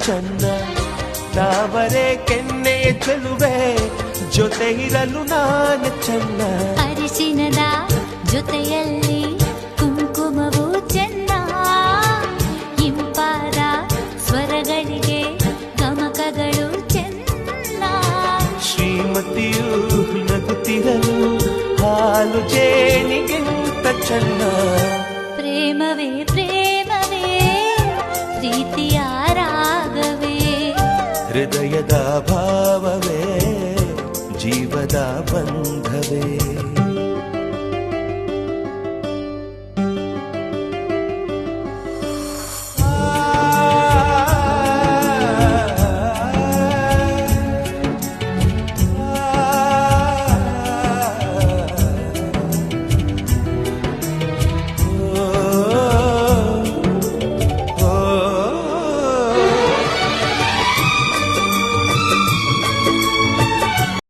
ಚೆನ್ನ ತಾವರೆ ಕೆನ್ನೆಯ ಚೆಲುವೆ ಜೊತೆ ಇರಲು ನಾನು ಚೆನ್ನ ಅರಿಶಿನದ ಜೊತೆಯಲ್ಲಿ ಕುಂಕುಮವು ಚೆನ್ನ ಇಂಪಾದ ಸ್ವರಗಳಿಗೆ ಗಮಕಗಳು ಚೆನ್ನ ಶ್ರೀಮತಿಯು ನಗುತ್ತಿರಲು ಹಾಲು ಜೇನಿಗಿಂತ ಚೆನ್ನ ಪ್ರೇಮವೇ ಪ್ರೇಮವೇ ಪ್ರೀತಿಯ ರಾಗವೇ ಹೃದಯದ ಭಾವವೇ ಜೀವದ ಬಂಧವೇ